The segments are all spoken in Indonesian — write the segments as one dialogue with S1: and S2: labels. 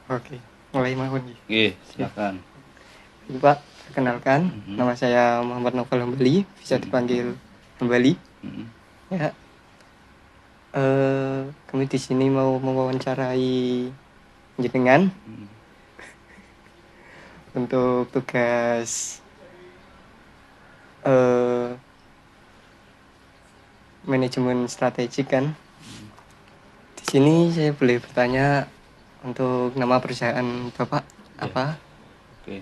S1: Oke, mulai mawon.
S2: Oke, silakan.
S1: Ini Pak, perkenalkan,
S2: Mhm,
S1: nama saya Muhammad Novel Hambali, bisa
S2: mhm,
S1: dipanggil Hambali.
S2: mhm,
S1: Ya, kami di sini mau mewawancarai jenengan
S2: mhm.
S1: untuk tugas eh, manajemen strategik kan. Di sini saya boleh bertanya untuk nama perusahaan Bapak
S2: Ya,
S1: apa?
S2: oke.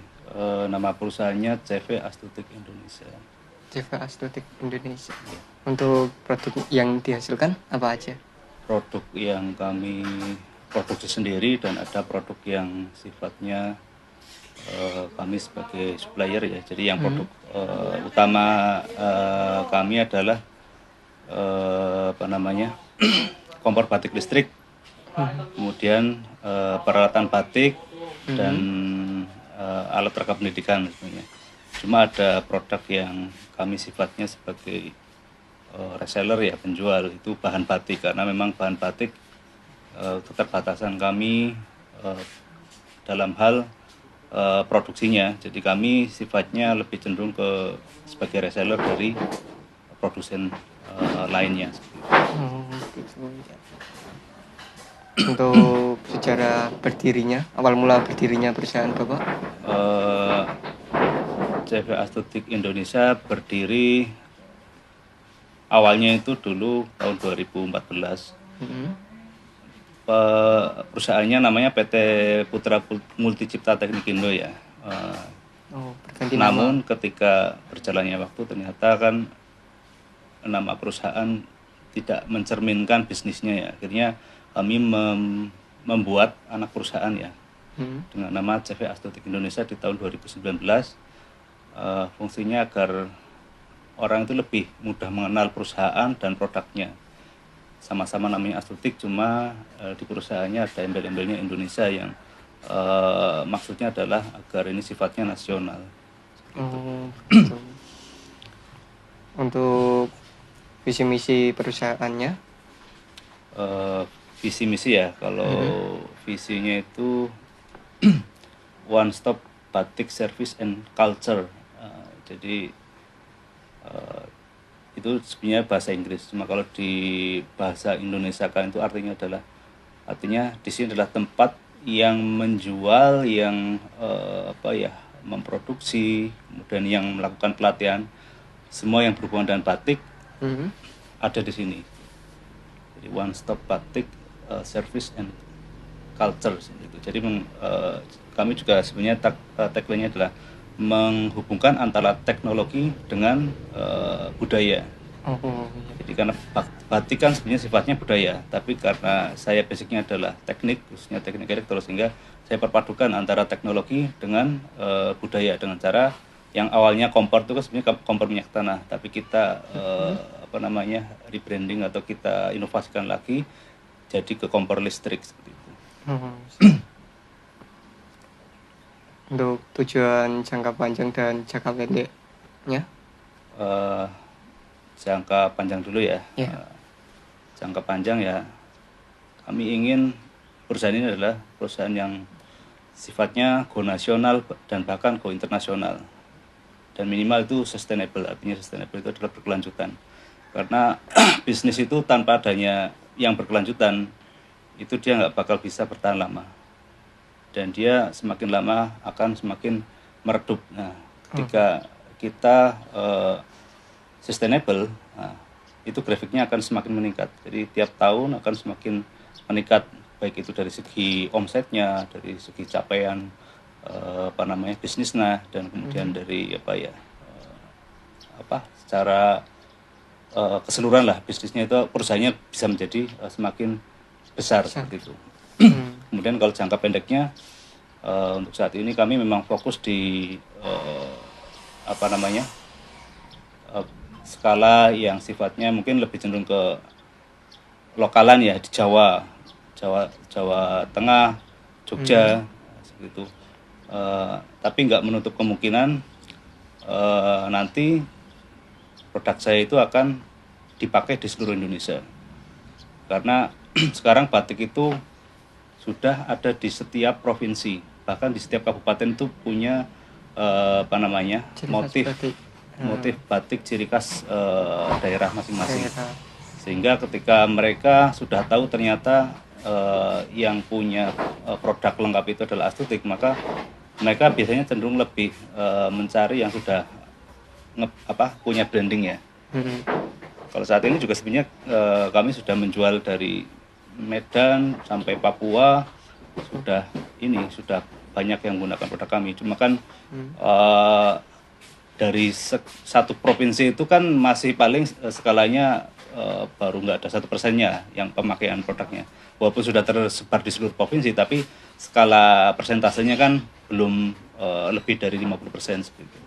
S2: Nama perusahaannya CV Astutik Indonesia.
S1: CV Astutik Indonesia.
S2: Ya,
S1: Untuk produk yang dihasilkan apa aja?
S2: produk yang kami produksi sendiri dan ada produk yang sifatnya kami sebagai supplier ya. Jadi yang
S1: Hmm.
S2: produk utama kami adalah apa namanya kompor batik listrik, kemudian peralatan batik dan
S1: Hmm.
S2: alat rekam pendidikan sebenarnya. Cuma ada produk yang kami sifatnya sebagai reseller ya, penjual, itu bahan batik karena memang bahan batik keterbatasan kami dalam hal produksinya. Jadi kami sifatnya lebih cenderung ke sebagai reseller dari produsen lainnya.
S1: Oh, gitu ya. Untuk sejarah berdirinya, awal mula berdirinya perusahaan Bapak?
S2: Eh, CV Astutik Indonesia berdiri awalnya itu dulu tahun 2014.
S1: Hmm.
S2: Perusahaannya namanya PT Putra Multicipta Teknik Indo ya.
S1: Oh, berganti nama.
S2: Namun ketika berjalannya waktu ternyata kan nama perusahaan tidak mencerminkan bisnisnya ya. Akhirnya kami membuat anak perusahaan ya
S1: Hmm.
S2: dengan nama CV Astutik Indonesia di tahun 2019. Fungsinya agar orang itu lebih mudah mengenal perusahaan dan produknya. Sama-sama namanya Astutik, cuma di perusahaannya ada embel-embelnya Indonesia yang maksudnya adalah agar ini sifatnya nasional. Gitu.
S1: Oh, begitu. Untuk visi misi perusahaannya?
S2: Visi misi ya,
S1: Hmm.
S2: kalau visinya itu one stop batik service and culture. Jadi itu sebenarnya bahasa Inggris, cuma kalau di bahasa Indonesia kan itu artinya di sini adalah tempat yang menjual, yang apa ya, memproduksi, kemudian yang melakukan pelatihan, semua yang berhubungan dengan batik
S1: Hmm.
S2: ada di sini. Jadi one stop batik service and culture gitu. Jadi kami juga sebenarnya tagline-nya adalah menghubungkan antara teknologi dengan budaya.
S1: Oh, iya.
S2: Jadi karena batik kan sebenarnya sifatnya budaya, tapi karena saya basicnya adalah teknik, khususnya teknik elektro, sehingga saya perpadukan antara teknologi dengan budaya dengan cara yang awalnya kompor itu kan sebenarnya kompor minyak tanah, tapi kita
S1: Hmm.
S2: apa namanya rebranding atau kita inovasikan lagi jadi ke kompor listrik seperti itu.
S1: Oh, siap. Untuk tujuan jangka panjang dan jangka pendeknya?
S2: Eh, Jangka panjang dulu ya.
S1: Ya.
S2: Jangka panjang ya, kami ingin perusahaan ini adalah perusahaan yang sifatnya go nasional dan bahkan go internasional, dan minimal itu sustainable. Artinya sustainable itu adalah berkelanjutan, karena bisnis itu tanpa adanya yang berkelanjutan itu dia nggak bakal bisa bertahan lama, dan dia semakin lama akan semakin meredup. Nah,
S1: Oh,
S2: ketika kita sustainable, nah, itu grafiknya akan semakin meningkat. Jadi tiap tahun akan semakin meningkat, baik itu dari segi omsetnya, dari segi capaian apa namanya bisnisnya, dan kemudian dari apa ya apa secara keseluruhan lah bisnisnya itu, perusahaannya bisa menjadi semakin besar
S1: besar.
S2: seperti itu.
S1: Hmm.
S2: Kemudian kalau jangka pendeknya, untuk saat ini kami memang fokus di apa namanya skala yang sifatnya mungkin lebih cenderung ke lokalan ya, di Jawa, Jawa Tengah,
S1: Hmm.
S2: Jogja, seperti itu. Tapi nggak menutup kemungkinan nanti produk saya itu akan dipakai di seluruh Indonesia, karena sekarang batik itu sudah ada di setiap provinsi, bahkan di setiap kabupaten itu punya apa namanya
S1: Ciri khas
S2: motif
S1: batik.
S2: motif batik ciri khas daerah masing-masing.
S1: Daerah.
S2: Sehingga ketika mereka sudah tahu ternyata yang punya produk lengkap itu adalah Astutik, maka mereka biasanya cenderung lebih mencari yang sudah punya branding ya. Kalau saat ini juga sebenarnya kami sudah menjual dari Medan sampai Papua, sudah banyak yang menggunakan produk kami. Cuma kan dari satu provinsi itu kan masih paling skalanya baru nggak ada 1%-nya yang pemakaian produknya. Walaupun sudah tersebar di seluruh provinsi, tapi skala persentasenya kan belum lebih dari 50% seperti itu.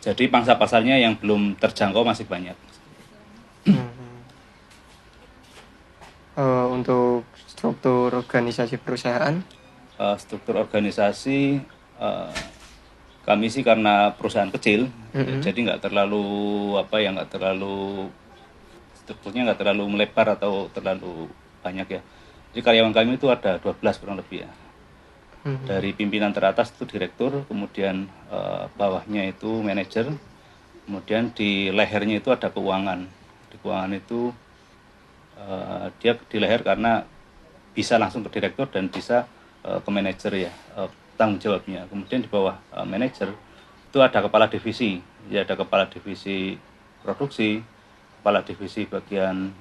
S2: Jadi pangsa pasarnya yang belum terjangkau masih banyak.
S1: Untuk struktur organisasi perusahaan,
S2: Struktur organisasi kami sih karena perusahaan kecil, jadi nggak terlalu strukturnya nggak terlalu melebar atau terlalu banyak ya. Jadi karyawan kami itu ada 12 kurang lebih ya. Dari pimpinan teratas itu direktur, kemudian bawahnya itu manajer, kemudian di lehernya itu ada keuangan. Di keuangan itu dia di leher karena bisa langsung ke direktur dan bisa ke manajer ya, tanggung jawabnya. Kemudian di bawah manajer itu ada kepala divisi, ya ada kepala divisi produksi, kepala divisi bagian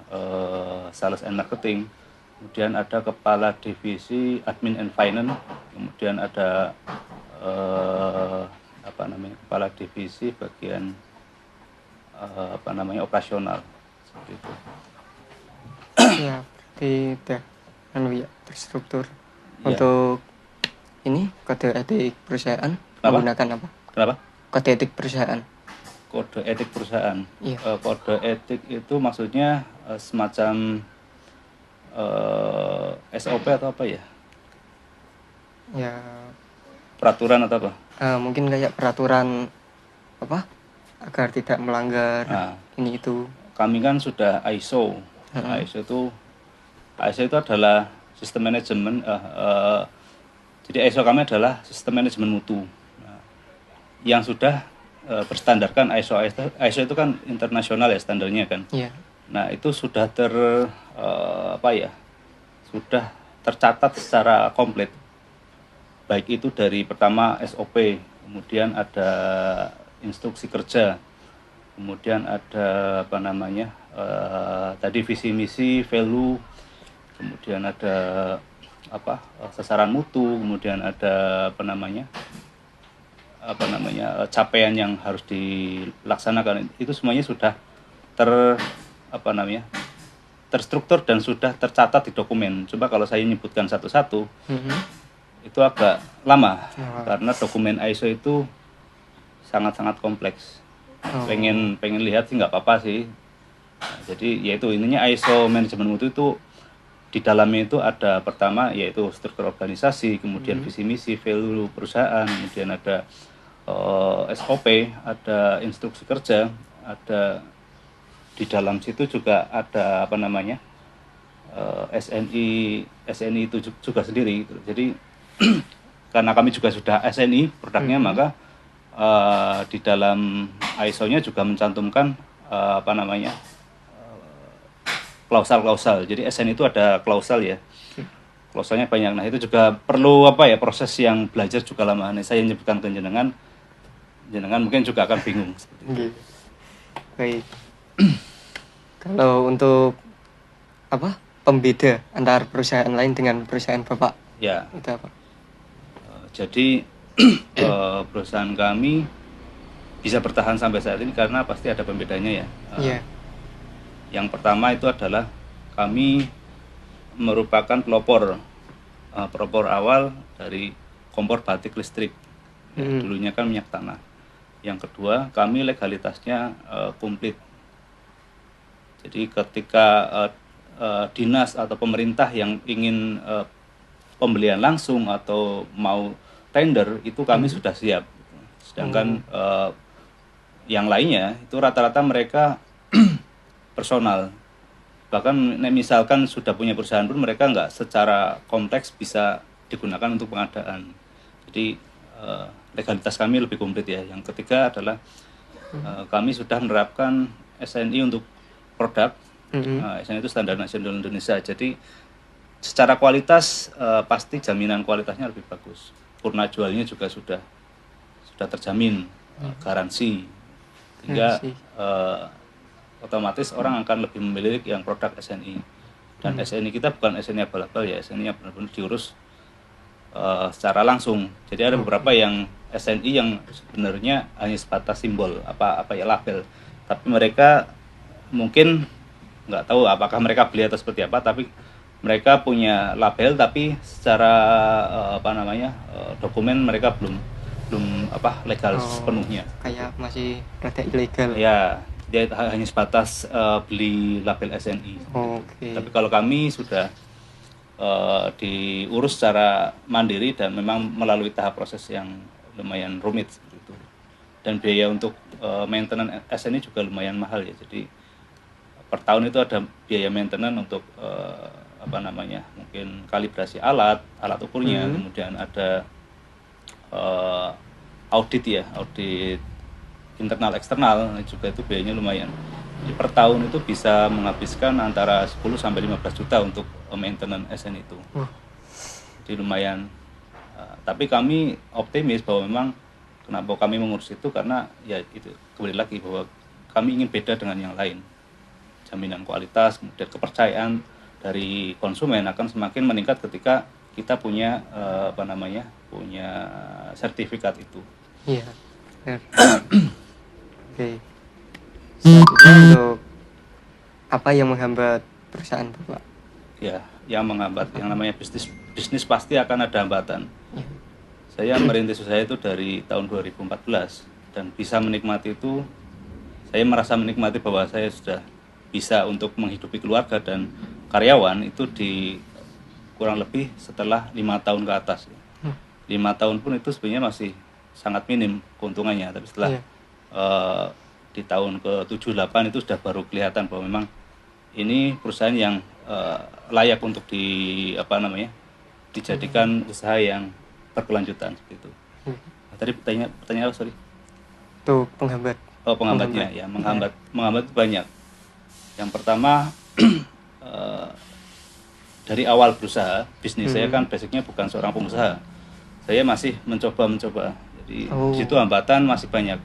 S2: sales and marketing, kemudian ada kepala divisi admin and finance, kemudian ada kepala divisi bagian operasional seperti itu.
S1: ya berarti udah terstruktur.
S2: Ya.
S1: Untuk ini kode etik perusahaan menggunakan apa?
S2: Kenapa?
S1: Kode etik perusahaan.
S2: Kode etik perusahaan.
S1: Iya.
S2: Kode etik itu maksudnya semacam SOP atau apa ya?
S1: Ya.
S2: Peraturan atau apa?
S1: Mungkin kayak peraturan apa? Agar tidak melanggar ini itu.
S2: Kami kan sudah ISO. ISO itu adalah sistem manajemen. Jadi ISO kami adalah sistem manajemen mutu. Yang sudah berstandarkan ISO itu kan internasional ya standarnya kan.
S1: Iya.
S2: Nah itu sudah sudah tercatat secara komplit. Baik itu dari pertama SOP, kemudian ada instruksi kerja, kemudian ada tadi visi misi, value, kemudian ada sasaran mutu, kemudian ada capaian yang harus dilaksanakan. Itu semuanya sudah terstruktur dan sudah tercatat di dokumen. Coba kalau saya nyebutkan satu-satu, itu agak lama karena dokumen ISO itu sangat-sangat kompleks. Pengen lihat sih nggak apa-apa sih. Nah, jadi yaitu intinya ISO manajemen mutu itu di dalamnya itu ada pertama yaitu struktur organisasi, kemudian visi misi, value perusahaan, kemudian ada SOP, ada instruksi kerja, ada di dalam situ juga ada SNI itu juga sendiri. Jadi karena kami juga sudah SNI produknya, maka di dalam ISO-nya juga mencantumkan klausal. Jadi SN itu ada klausal ya. Klausalnya banyak. Nah, itu juga perlu proses yang belajar juga lama. Nah, saya menyebutkan ke jenengan mungkin juga akan bingung seperti itu.
S1: Baik. Kalau untuk pembeda antara perusahaan lain dengan perusahaan Bapak?
S2: Ya.
S1: Itu apa?
S2: Jadi perusahaan kami bisa bertahan sampai saat ini karena pasti ada pembedanya ya.
S1: Iya.
S2: Yang pertama itu adalah kami merupakan pelopor awal dari kompor batik listrik. Dulunya kan minyak tanah. Yang kedua, kami legalitasnya komplit. Jadi ketika dinas atau pemerintah yang ingin pembelian langsung atau mau tender, itu kami sudah siap. Sedangkan yang lainnya itu rata-rata mereka personal. Bahkan misalkan sudah punya perusahaan pun mereka nggak secara kompleks bisa digunakan untuk pengadaan. Jadi legalitas kami lebih komplit ya. Yang ketiga adalah kami sudah menerapkan SNI untuk produk. SNI itu Standar Nasional Indonesia. Jadi secara kualitas pasti jaminan kualitasnya lebih bagus. Purna jualnya juga sudah terjamin, garansi, sehingga otomatis orang akan lebih memilih yang produk SNI. Dan SNI kita bukan SNI abal-abal ya, SNI yang benar-benar diurus secara langsung. Jadi ada beberapa yang SNI yang sebenarnya hanya sebatas simbol, apa ya, label, tapi mereka mungkin nggak tahu apakah mereka beli atau seperti apa, tapi mereka punya label tapi secara dokumen mereka belum legal sepenuhnya.
S1: Kayak masih rada ilegal.
S2: Ya, dia hanya sebatas beli label SNI.
S1: Oke.
S2: Tapi kalau kami sudah diurus secara mandiri dan memang melalui tahap proses yang lumayan rumit seperti itu. Dan biaya untuk maintenance SNI juga lumayan mahal ya. Jadi per tahun itu ada biaya maintenance untuk mungkin kalibrasi alat ukurnya, kemudian ada audit internal eksternal juga, itu biayanya lumayan. Jadi per tahun itu bisa menghabiskan antara 10 sampai 15 juta untuk maintenance SN itu. Jadi lumayan. Tapi kami optimis bahwa memang kenapa kami mengurus itu, karena ya itu kembali lagi bahwa kami ingin beda dengan yang lain. Jaminan kualitas, kemudian kepercayaan dari konsumen akan semakin meningkat ketika kita punya punya sertifikat itu.
S1: Iya. Oke. Selanjutnya untuk apa yang menghambat perusahaan Bapak?
S2: Ya, yang menghambat, yang namanya bisnis pasti akan ada hambatan. Saya merintis usaha itu dari tahun 2014 dan bisa menikmati itu. Saya merasa menikmati bahwa saya sudah bisa untuk menghidupi keluarga dan karyawan itu di kurang lebih setelah 5 tahun ke atas. 5 tahun pun itu sebenarnya masih sangat minim keuntungannya, tapi setelah di tahun ke-7, 8 itu sudah baru kelihatan bahwa memang ini perusahaan yang layak untuk dijadikan usaha yang berkelanjutan seperti itu. Tadi pertanyaan apa, sorry?
S1: Itu penghambat.
S2: Oh, penghambatnya ya, menghambat itu banyak. Yang pertama dari awal berusaha bisnis, saya kan basicnya bukan seorang pengusaha. Saya masih mencoba. Jadi di situ hambatan masih banyak.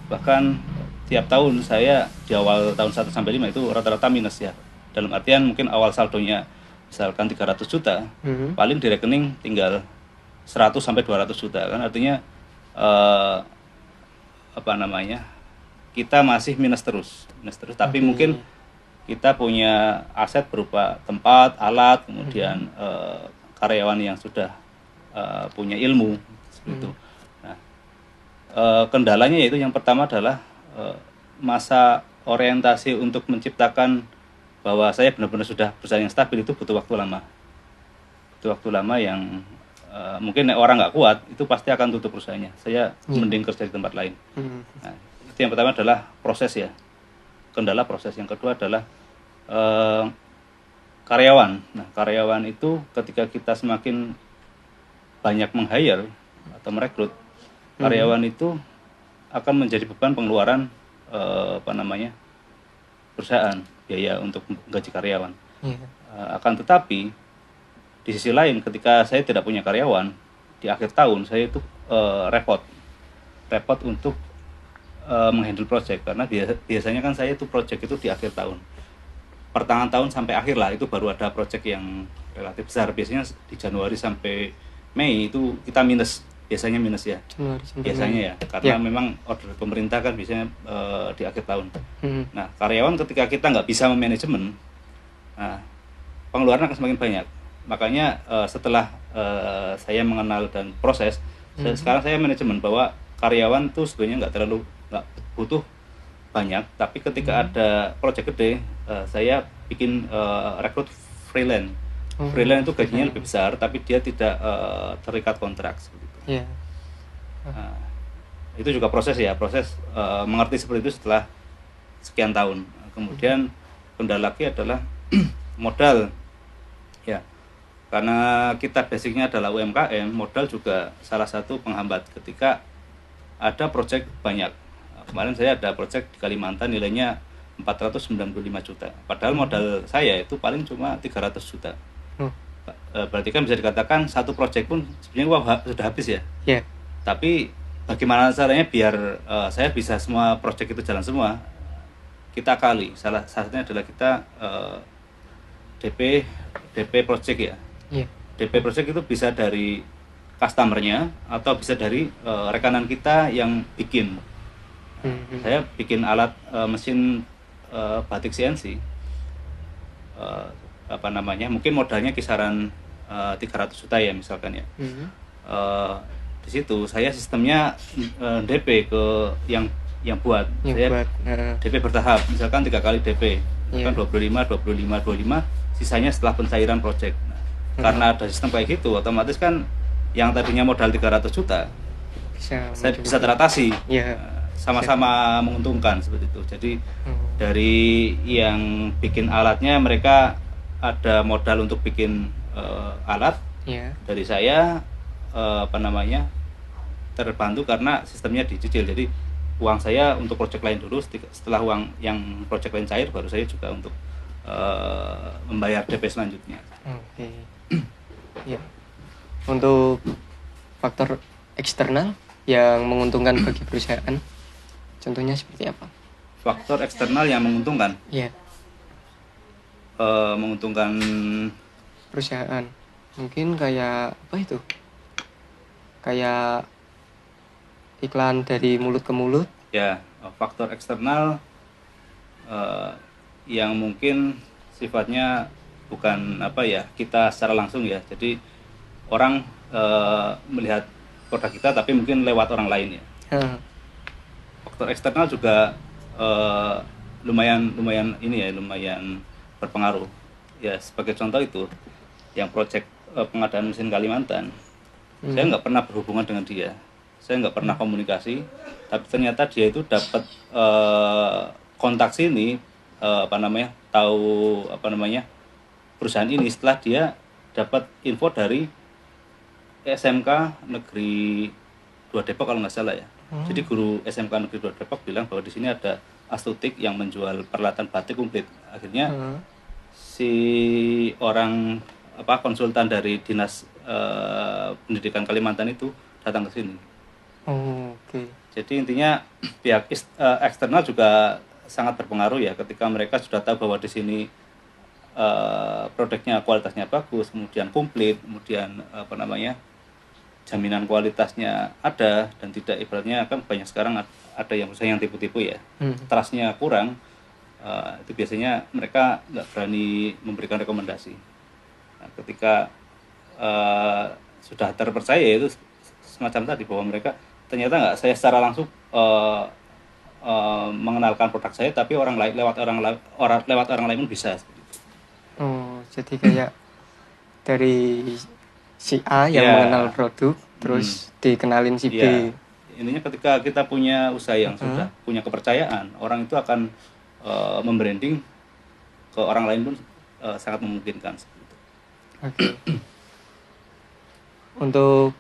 S2: Bahkan tiap tahun saya di awal tahun 1 sampai 5 itu rata-rata minus ya. Dalam artian mungkin awal saldonya misalkan 300 juta, paling di rekening tinggal 100 sampai 200 juta kan, artinya kita masih minus terus, tapi mungkin kita punya aset berupa tempat, alat, kemudian karyawan yang sudah punya ilmu seperti itu. Nah, kendalanya yaitu yang pertama adalah masa orientasi untuk menciptakan bahwa saya benar-benar sudah perusahaan yang stabil itu butuh waktu lama. Butuh waktu lama yang mungkin orang nggak kuat itu pasti akan tutup perusahaannya. Saya mending kerja di tempat lain. Nah, itu yang pertama adalah proses ya. Kendala proses. Yang kedua adalah karyawan. Nah, karyawan itu ketika kita semakin banyak meng-hire atau merekrut, karyawan itu akan menjadi beban pengeluaran perusahaan, biaya untuk gaji karyawan. Akan tetapi di sisi lain ketika saya tidak punya karyawan di akhir tahun, saya itu repot untuk menghandle project, karena biasanya kan saya itu project itu di akhir tahun, pertengahan tahun sampai akhir lah, itu baru ada project yang relatif besar. Biasanya di Januari sampai Mei itu kita minus, biasanya minus ya, biasanya ya, karena memang order pemerintah kan biasanya di akhir tahun. Nah, karyawan ketika kita nggak bisa memanajemen, nah, pengeluaran akan semakin banyak. Makanya setelah saya mengenal dan proses, sekarang saya manajemen bahwa karyawan tuh sebenarnya nggak butuh banyak, tapi ketika ada project gede, saya bikin rekrut freelance. Freelance itu gajinya lebih besar, tapi dia tidak terikat kontrak seperti itu. Nah, itu juga proses ya, proses mengerti seperti itu setelah sekian tahun. Kemudian kendala lagi adalah modal ya, karena kita basicnya adalah UMKM. Modal juga salah satu penghambat ketika ada proyek banyak. Kemarin saya ada proyek di Kalimantan nilainya 495 juta, padahal modal saya itu paling cuma 300 juta. Berarti kan bisa dikatakan satu proyek pun sebenarnya uang sudah habis ya.
S1: Ya.
S2: Tapi bagaimana caranya biar saya bisa semua proyek itu jalan semua? Kita kali. Salah satunya adalah kita DP project ya.
S1: Iya.
S2: DP project itu bisa dari customernya atau bisa dari rekanan kita yang bikin. Saya bikin alat mesin batik CNC. Apa namanya? Mungkin modalnya kisaran 300 juta ya misalkan ya. Di situ saya sistemnya DP ke yang buat. Saya DP bertahap. Misalkan 3 kali DP. Misalkan 25, sisanya setelah pencairan project. Nah, karena ada sistem kayak gitu, otomatis kan yang tadinya modal 300 juta bisa teratasi. Sama-sama menguntungkan seperti itu. Jadi dari yang bikin alatnya mereka ada modal untuk bikin alat. Dari saya terbantu karena sistemnya dicicil. Jadi uang saya untuk proyek lain dulu, setelah uang yang proyek lain cair baru saya juga untuk membayar DP selanjutnya.
S1: Oke. Ya. Untuk faktor eksternal yang menguntungkan bagi perusahaan, contohnya seperti apa?
S2: Faktor eksternal yang menguntungkan?
S1: Iya.
S2: Menguntungkan
S1: perusahaan, mungkin kayak apa itu? Kayak iklan dari mulut ke mulut.
S2: Ya, faktor eksternal yang mungkin sifatnya bukan kita secara langsung ya. Jadi orang melihat produk kita tapi mungkin lewat orang lain ya. Faktor eksternal juga lumayan berpengaruh. Ya sebagai contoh itu yang proyek pengadaan mesin Kalimantan, saya nggak pernah berhubungan dengan dia, saya nggak pernah komunikasi, tapi ternyata dia itu dapat kontak sini, tahu perusahaan ini setelah dia dapat info dari SMK Negeri 2 Depok kalau nggak salah ya. Jadi guru SMK Negeri 2 Depok bilang bahwa di sini ada Astutik yang menjual peralatan batik komplit. Akhirnya si orang konsultan dari dinas pendidikan Kalimantan itu datang ke sini.
S1: Oke.
S2: Jadi intinya pihak eksternal juga sangat berpengaruh ya, ketika mereka sudah tahu bahwa di sini produknya kualitasnya bagus, kemudian komplit, kemudian jaminan kualitasnya ada dan tidak, ibaratnya kan banyak sekarang ada yang misalnya yang tipu-tipu ya, trustnya kurang, itu biasanya mereka nggak berani memberikan rekomendasi. Nah, ketika sudah terpercaya itu semacam tadi, bahwa mereka ternyata nggak saya secara langsung mengenalkan produk saya, tapi orang lain lewat orang lain pun bisa.
S1: Jadi kayak dari si A yang mengenal produk, terus dikenalin si B.
S2: Intinya ketika kita punya usaha yang sudah punya kepercayaan, orang itu akan membranding ke orang lain pun sangat memungkinkan.
S1: Oke. Untuk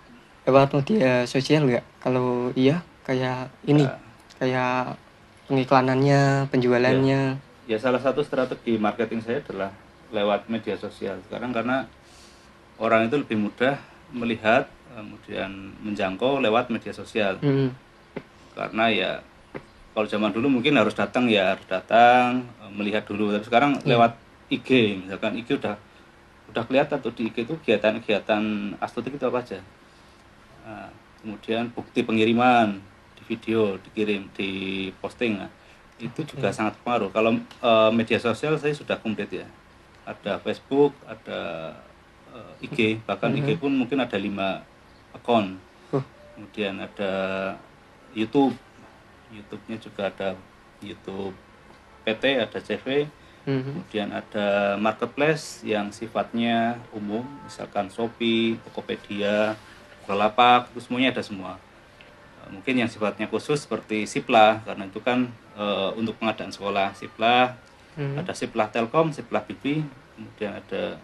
S1: lewat media sosial nggak? Kalau iya, kayak ini, kayak pengiklanannya, penjualannya.
S2: Ya, salah satu strategi marketing saya adalah lewat media sosial sekarang, karena orang itu lebih mudah melihat kemudian menjangkau lewat media sosial. Karena ya kalau zaman dulu mungkin harus datang melihat dulu, tapi sekarang lewat IG, misalkan IG udah kelihatan tuh di IG itu kegiatan Astutik itu apa aja. Kemudian bukti pengiriman di video dikirim, di posting, itu juga sangat berpengaruh. Kalau media sosial saya sudah komplit ya, ada Facebook, ada IG, bahkan IG pun mungkin ada 5 akun. Kemudian ada YouTube-nya juga ada YouTube PT, ada CV. Kemudian ada marketplace yang sifatnya umum, misalkan Shopee, Tokopedia, Bukalapak, itu semuanya ada semua. Mungkin yang sifatnya khusus seperti Sipla, karena itu kan untuk pengadaan sekolah, Sipla. Ada Siplah Telkom, Siplah BB, kemudian ada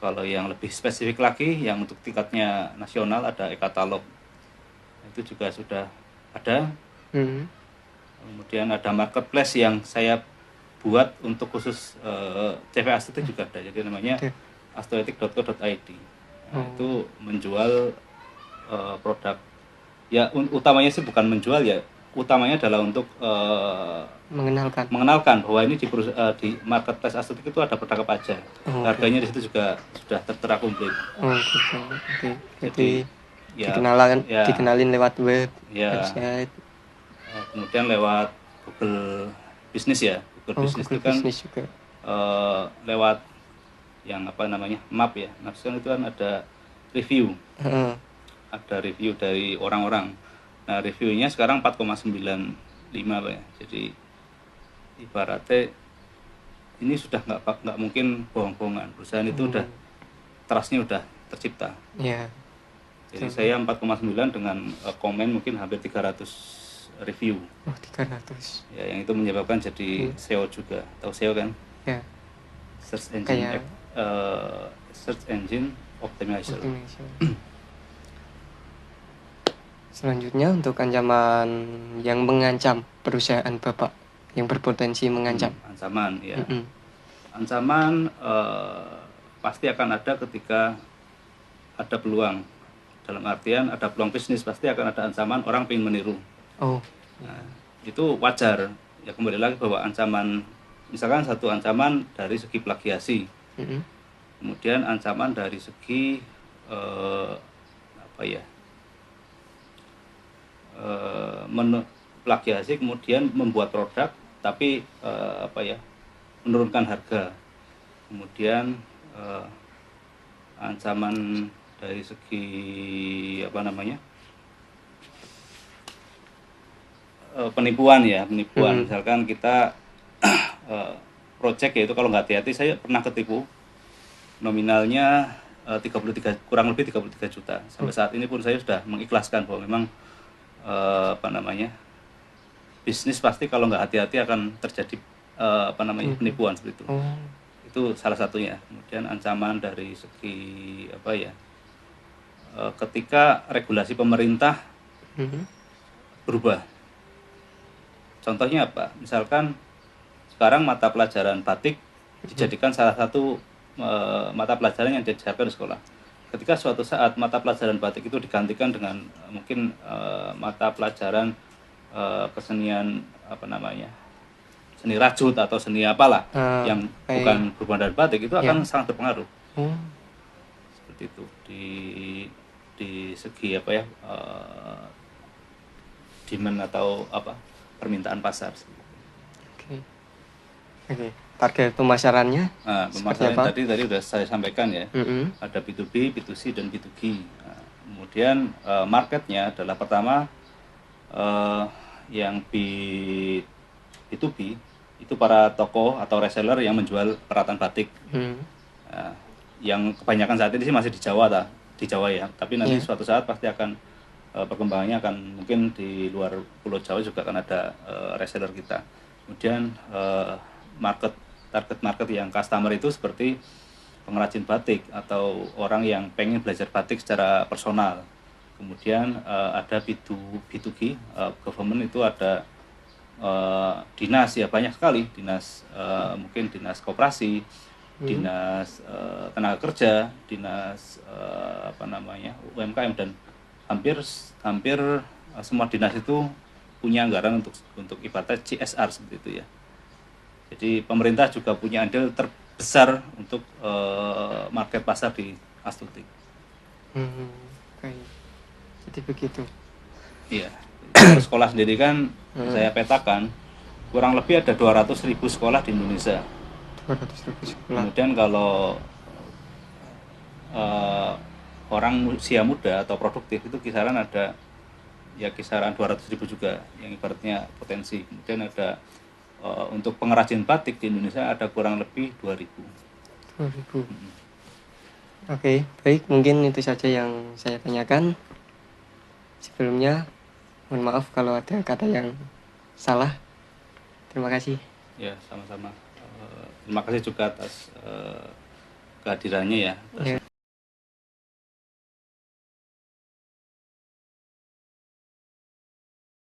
S2: kalau yang lebih spesifik lagi yang untuk tingkatnya nasional ada e-katalog. Itu juga sudah ada. Kemudian ada marketplace yang saya buat untuk khusus CV Estetik juga ada. Jadi namanya astroetik.co.id. Nah, itu menjual produk. Ya utamanya sih bukan menjual ya. Utamanya adalah untuk mengenalkan bahwa ini di marketplace estetik itu ada produk apa aja. Harganya di situ juga sudah tertera komplit.
S1: Jadi
S2: ya,
S1: dikenalin lewat website.
S2: Kemudian lewat Google Business ya. Google Business itu kan
S1: juga.
S2: Lewat yang apa namanya map ya. Map itu kan ada review. Ada review dari orang-orang. Nah, reviewnya sekarang 4,95 Pak ya. Jadi ibaratnya ini sudah nggak mungkin bohong-bohongan. Perusahaan itu udah trustnya udah tercipta. Jadi saya 4,9 dengan komen mungkin hampir 300 review.
S1: 300.
S2: Ya, yang itu menyebabkan jadi SEO juga. Tahu SEO kan?
S1: Ya.
S2: Search Engine Optimization.
S1: Selanjutnya untuk ancaman yang mengancam perusahaan Bapak, yang berpotensi mengancam.
S2: Ancaman ya. Ancaman pasti akan ada ketika ada peluang. Dalam artian ada peluang bisnis, pasti akan ada ancaman orang ingin meniru. Nah, itu wajar. Ya kembali lagi bahwa ancaman, misalkan satu ancaman dari segi plagiasi, kemudian ancaman dari segi plagiasi, kemudian membuat produk tapi menurunkan harga, kemudian ancaman dari segi penipuan. Misalkan kita project, yaitu kalau nggak hati-hati saya pernah ketipu, nominalnya kurang lebih 33 juta. Sampai saat ini pun saya sudah mengikhlaskan bahwa memang bisnis pasti kalau nggak hati-hati akan terjadi penipuan seperti itu. Itu salah satunya. Kemudian ancaman dari segi ketika regulasi pemerintah berubah. Contohnya apa? Misalkan sekarang mata pelajaran batik dijadikan salah satu mata pelajaran yang diajarkan di sekolah. Ketika suatu saat mata pelajaran batik itu digantikan dengan mungkin mata pelajaran kesenian seni rajut atau seni apalah yang bukan berhubungan dengan batik, itu akan sangat berpengaruh. Seperti itu di segi demand atau permintaan pasar.
S1: Target pemasarannya?
S2: Pemasaran tadi sudah saya sampaikan ya. Ada B2B, B2C dan B2G. Kemudian marketnya adalah pertama yang B2B itu para toko atau reseller yang menjual peralatan batik. Yang kebanyakan saat ini sih masih di Jawa ya. Tapi nanti suatu saat pasti akan perkembangannya akan mungkin di luar Pulau Jawa juga akan ada reseller kita. Kemudian target market yang customer itu seperti pengrajin batik atau orang yang pengen belajar batik secara personal. Kemudian ada B2G, government itu ada dinas ya, banyak sekali dinas, mungkin dinas koperasi, dinas tenaga kerja, dinas UMKM, dan hampir semua dinas itu punya anggaran untuk ibaratnya CSR seperti itu ya. Jadi pemerintah juga punya andil terbesar untuk market pasar di Astutik.
S1: Jadi begitu.
S2: Iya. Sekolah sendiri kan saya petakan kurang lebih ada 200.000 sekolah di Indonesia.
S1: 200.000 sekolah.
S2: Kemudian kalau orang usia muda atau produktif itu kisaran 200.000 juga yang ibaratnya potensi. Kemudian ada untuk pengrajin batik di Indonesia ada kurang lebih 2.000.
S1: Oke, baik, mungkin itu saja yang saya tanyakan. Sebelumnya mohon maaf kalau ada kata yang salah. Terima kasih.
S2: Ya, sama-sama. Terima kasih juga atas kehadirannya ya, atas
S1: Iya.